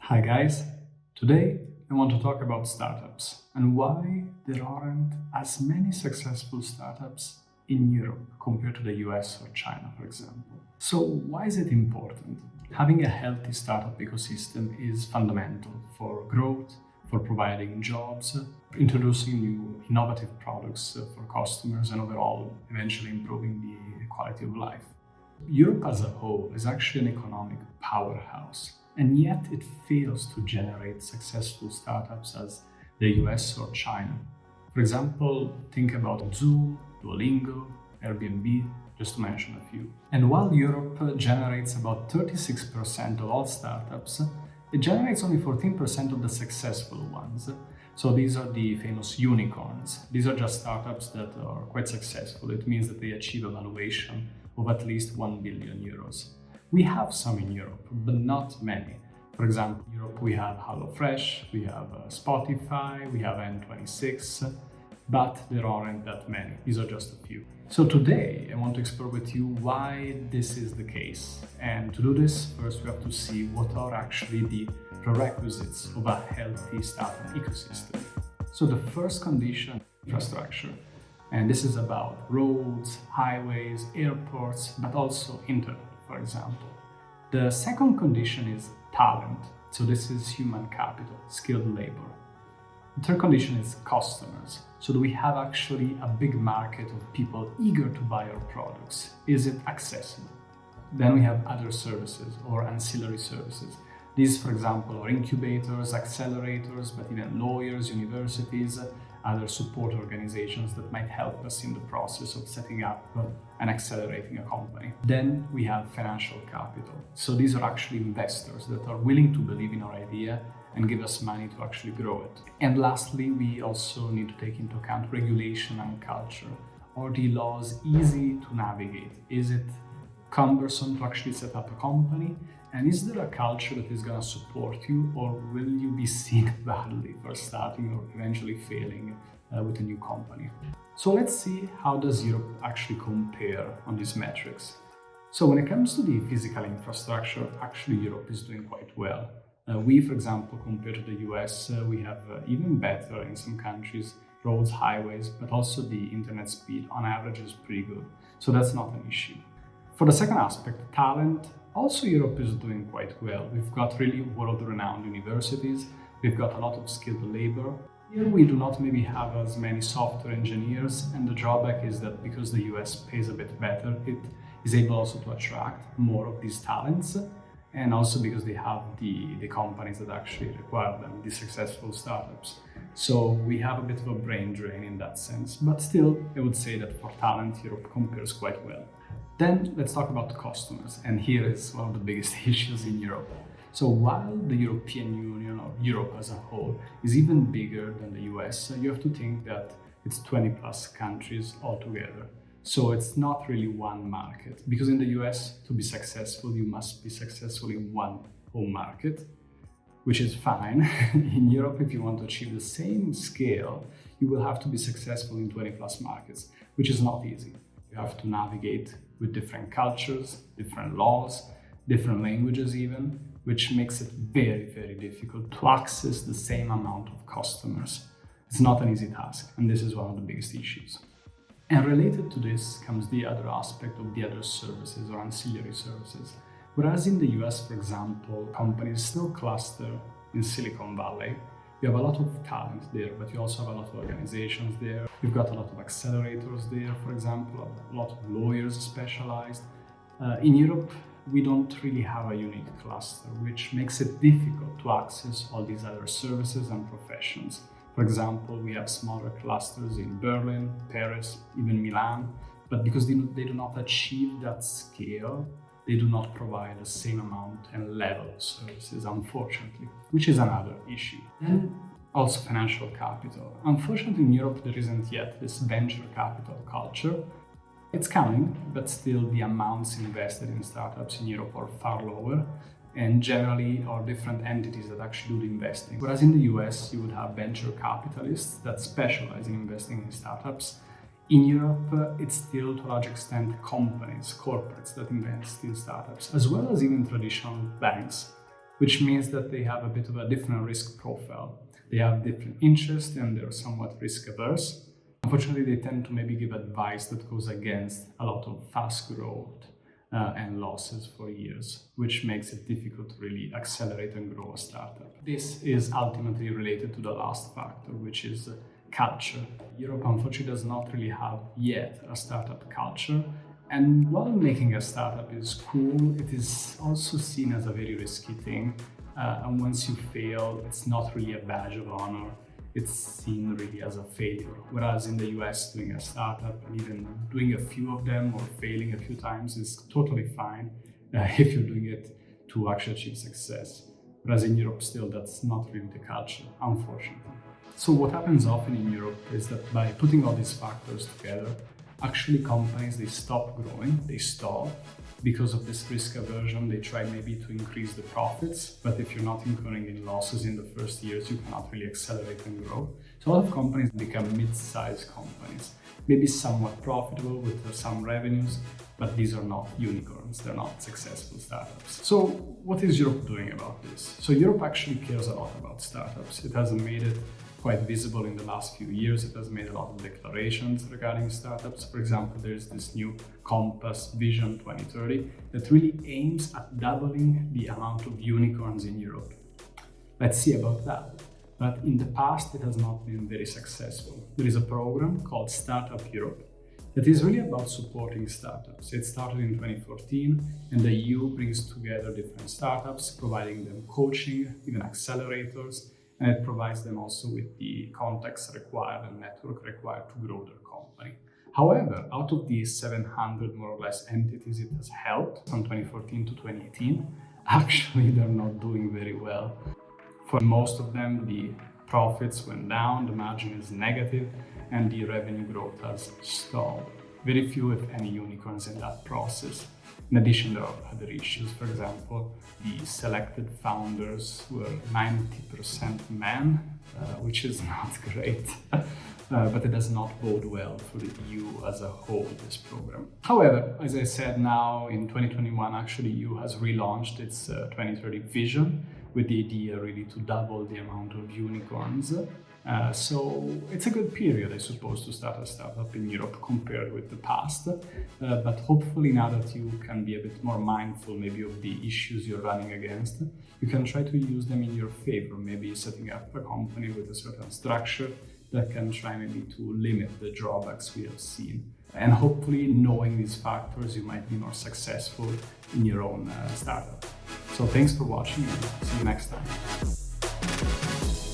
Hi guys, today I want to talk about startups and why there aren't as many successful startups in Europe compared to the US or China, for example. So, why is it important? Having a healthy startup ecosystem is fundamental for growth, for providing jobs, introducing new innovative products for customers, and overall, eventually improving the quality of life. Europe as a whole is actually an economic powerhouse, and yet it fails to generate successful startups as the US or China. For example, think about Zoom, Duolingo, Airbnb, just to mention a few. And while Europe generates about 36% of all startups, it generates only 14% of the successful ones. So these are the famous unicorns. These are just startups that are quite successful. It means that they achieve a valuation of at least 1 billion euros. We have some in Europe, but not many. For example, in Europe we have HelloFresh, we have Spotify, we have N26, but there aren't that many. These are just a few. So today I want to explore with you why this is the case. And to do this, first we have to see what are actually the prerequisites of a healthy startup ecosystem. So the first condition, infrastructure. And this is about roads, highways, airports, but also internet, for example. The second condition is talent. So this is human capital, skilled labor. The third condition is customers. So do we have actually a big market of people eager to buy our products? Is it accessible? Then we have other services or ancillary services. These, for example, are incubators, accelerators, but even lawyers, universities, other support organizations that might help us in the process of setting up and accelerating a company. Then we have financial capital. So these are actually investors that are willing to believe in our idea and give us money to actually grow it. And lastly, we also need to take into account regulation and culture. Are the laws easy to navigate? Is it cumbersome to actually set up a company? And is there a culture that is going to support you, or will you be seen badly for starting or eventually failing with a new company? So let's see, how does Europe actually compare on these metrics? So when it comes to the physical infrastructure, actually Europe is doing quite well. We, for example, compared to the US, we have even better in some countries, roads, highways, but also the internet speed on average is pretty good. So that's not an issue. For the second aspect, talent, also Europe is doing quite well. We've got really world-renowned universities, we've got a lot of skilled labor. Here we do not maybe have as many software engineers, and the drawback is that because the US pays a bit better, it is able also to attract more of these talents, and also because they have the companies that actually require them, the successful startups. So we have a bit of a brain drain in that sense, but still I would say that for talent, Europe compares quite well. Then let's talk about customers, and here is one of the biggest issues in Europe. So while the European Union or Europe as a whole is even bigger than the US, you have to think that it's 20 plus countries altogether. So it's not really one market, because in the US, to be successful, you must be successful in one home market, which is fine. In Europe, if you want to achieve the same scale, you will have to be successful in 20 plus markets, which is not easy. You have to navigate with different cultures, different laws, different languages even, which makes it very, very difficult to access the same amount of customers. It's not an easy task, and this is one of the biggest issues. And related to this comes the other aspect of the other services or ancillary services. Whereas in the US, for example, companies still cluster in Silicon Valley. You have a lot of talent there, but you also have a lot of organizations there. You've got a lot of accelerators there, for example, a lot of lawyers specialized. In Europe, we don't really have a unique cluster, which makes it difficult to access all these other services and professions. For example, we have smaller clusters in Berlin, Paris, even Milan, but because they do not achieve that scale, they do not provide the same amount and level of services, unfortunately, which is another issue. Then also financial capital. Unfortunately, in Europe, there isn't yet this venture capital culture. It's coming, but still the amounts invested in startups in Europe are far lower, and generally are different entities that actually do the investing. Whereas in the US, you would have venture capitalists that specialize in investing in startups. In Europe, it's still to a large extent companies, corporates that invest in startups, as well as even traditional banks. which means that they have a bit of a different risk profile. They have different interests and they're somewhat risk averse. Unfortunately, they tend to maybe give advice that goes against a lot of fast growth and losses for years, which makes it difficult to really accelerate and grow a startup. This is ultimately related to the last factor, which is culture. Europe, unfortunately, does not really have yet a startup culture. And while making a startup is cool, it is also seen as a very risky thing. And once you fail, it's not really a badge of honor. It's seen really as a failure. Whereas in the US, doing a startup and even doing a few of them or failing a few times is totally fine if you're doing it to actually achieve success. Whereas in Europe, still, that's not really the culture, unfortunately. So what happens often in Europe is that by putting all these factors together, actually companies, they stop growing, they stall. Because of this risk aversion, they try maybe to increase the profits, but if you're not incurring any losses in the first years, you cannot really accelerate and grow. So a lot of companies become mid-sized companies, maybe somewhat profitable with some revenues, but these are not unicorns, they're not successful startups. So what is Europe doing about this? So Europe actually cares a lot about startups. It has made it quite visible in the last few years. It has made a lot of declarations regarding startups. For example, there's this new Compass Vision 2030 that really aims at doubling the amount of unicorns in Europe. Let's see about that. But in the past, it has not been very successful. There is a program called Startup Europe that is really about supporting startups. It started in 2014, and the EU brings together different startups, providing them coaching, even accelerators, and it provides them also with the contacts required and network required to grow their company. However, out of these 700 more or less entities it has helped from 2014 to 2018, actually they're not doing very well. For most of them, the profits went down, the margin is negative, and the revenue growth has stalled. Very few, if any, unicorns in that process. In addition, there are other issues. For example, the selected founders were 90% men, which is not great, but it does not bode well for the EU as a whole, this program. However, as I said, now in 2021, actually EU has relaunched its 2030 vision with the idea really to double the amount of unicorns. So it's a good period, I suppose, to start a startup in Europe compared with the past. But hopefully now that you can be a bit more mindful maybe of the issues you're running against, you can try to use them in your favor, maybe setting up a company with a certain structure that can try maybe to limit the drawbacks we have seen. And hopefully knowing these factors, you might be more successful in your own startup. So thanks for watching and see you next time.